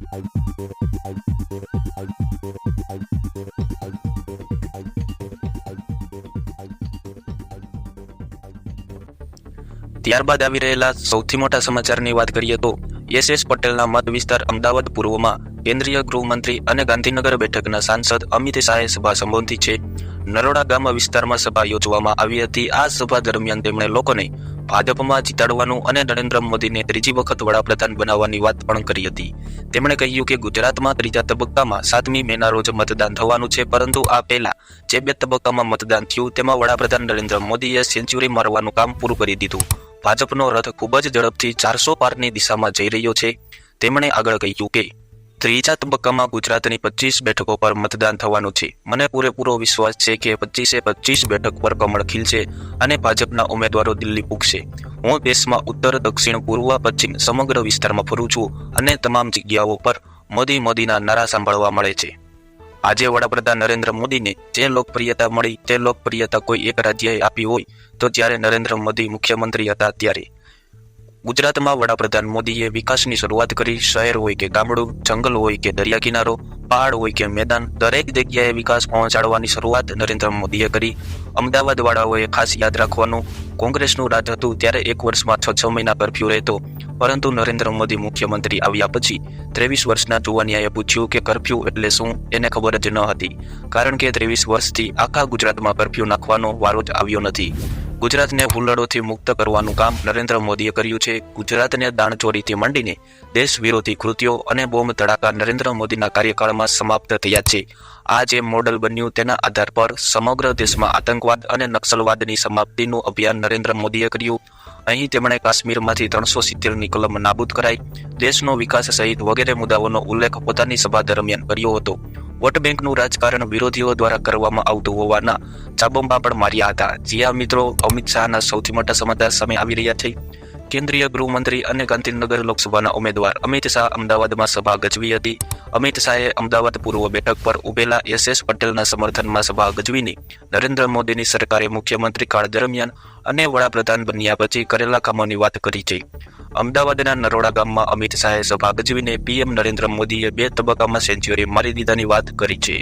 ત્યારબાદ આવી રહેલા સૌથી મોટા સમાચારની વાત કરીએ તો એસ પટેલના મત વિસ્તાર અમદાવાદ પૂર્વમાં કેન્દ્રીય ગૃહમંત્રી અને ગાંધીનગર બેઠકના સાંસદ અમિત શાહે સભા સંબોધી છે. નરોડા ગામ વિસ્તારમાં સભા યોજવામાં આવી હતી. આ સભા દરમિયાન તેમણે લોકોને ભાજપમાં જીતાડવાનું અને નરેન્દ્ર મોદીને ત્રીજી વખત વડાપ્રધાન બનાવવાની વાત પણ કરી હતી. તેમણે કહ્યું કે ગુજરાતમાં ત્રીજા તબક્કામાં 7મી મેના રોજ મતદાન થવાનું છે, પરંતુ આ પહેલા જે 2 તબક્કામાં મતદાન થયું તેમાં વડાપ્રધાન નરેન્દ્ર મોદીએ સેન્ચુરી મારવાનું કામ પૂરું કરી દીધું. ભાજપનો રથ ખૂબ જ ઝડપથી 400 પારની દિશામાં જઈ રહ્યો છે. તેમણે આગળ કહ્યું કે ત્રીજા તબક્કામાં ગુજરાતની 25 બેઠકો પર મતદાન થવાનું છે. મને પૂરેપૂરો વિશ્વાસ છે કે 25 બેઠક પર કમળ ખીલશે અને ભાજપના ઉમેદવારો દિલ્હી પૂગશે. હું દેશમાં ઉત્તર, દક્ષિણ, પૂર્વ, પશ્ચિમ સમગ્ર વિસ્તારમાં ફરું છું અને તમામ જગ્યાઓ પર મોદીના નારા સાંભળવા મળે છે. આજે વડાપ્રધાન નરેન્દ્ર મોદીને જે લોકપ્રિયતા મળી તે લોકપ્રિયતા કોઈ એક રાજ્યએ આપી હોય તો જ્યારે નરેન્દ્ર મોદી મુખ્યમંત્રી હતા ત્યારે ગુજરાતમાં વડાપ્રધાન મોદીએ વિકાસની શરૂઆત કરી. શહેર હોય કે ગામડું, જંગલ હોય કે દરિયા કિનારો, પહાડ હોય કે મેદાન, દરેક જગ્યાએ વિકાસ પહોંચાડવાની શરૂઆત નરેન્દ્ર મોદીએ કરી. અમદાવાદ વાળાઓએ ખાસ યાદ રાખવાનું, કોંગ્રેસનું રાજ હતું ત્યારે 1 વર્ષમાં 6 મહિના કર્ફ્યુ રહેતો, પરંતુ નરેન્દ્ર મોદી મુખ્યમંત્રી આવ્યા પછી 23 વર્ષના જુવાનિયાએ પૂછ્યું કે કર્ફ્યુ એટલે શું. એને ખબર જ ન હતી, કારણ કે 23 વર્ષથી આખા ગુજરાતમાં કર્ફ્યુ નાખવાનો વારો જ આવ્યો નથી. ગુજરાતને હુલ્લડોથી મુક્ત કરવાનું કામ નરેન્દ્ર મોદીએ કર્યું છે. ગુજરાતને દાણચોરીથી માંડીને દેશ વિરોધી કૃત્યો અને બોમ્બ ધડાકા નરેન્દ્ર મોદીના કાર્યકાળમાં સમાપ્ત થયા છે. આ જે મોડલ બન્યું તેના આધાર પર સમગ્ર દેશમાં આતંકવાદ અને નક્સલવાદની સમાપ્તિનું અભિયાન નરેન્દ્ર મોદીએ કર્યું. અહીં તેમણે કાશ્મીરમાંથી 370ની કલમ નાબૂદ કરાઈ, દેશનો વિકાસ સહિત વગેરે મુદ્દાઓનો ઉલ્લેખ પોતાની સભા દરમિયાન કર્યો હતો. વોટ બેંકનું રાજકારણ વિરોધીઓ દ્વારા કરવામાં આવતું હોવાના ચાબોંબા પણ માર્યા હતા. જ્યાં મિત્રો અમિત શાહના સૌથી મોટા સમાચાર સામે આવી રહ્યા છે. કેન્દ્રીય ગૃહમંત્રી અને ગાંધીનગર લોકસભાના ઉમેદવાર અમિત શાહ અમદાવાદમાં સભા ગજવી હતી. અમિત શાહે અમદાવાદ પૂર્વ બેઠક પર ઉભેલા એસ પટેલના સમર્થનમાં સભા ગજવીને નરેન્દ્ર મોદીની સરકારે મુખ્યમંત્રી કાળ દરમિયાન અને વડાપ્રધાન બન્યા પછી કરેલા કામોની વાત કરી છે. અમદાવાદના નરોડા ગામમાં અમિત શાહે સભા ગજવીને પીએમ નરેન્દ્ર મોદીએ 2 તબક્કામાં સેન્ચુરી મારી દીધાની વાત કરી છે.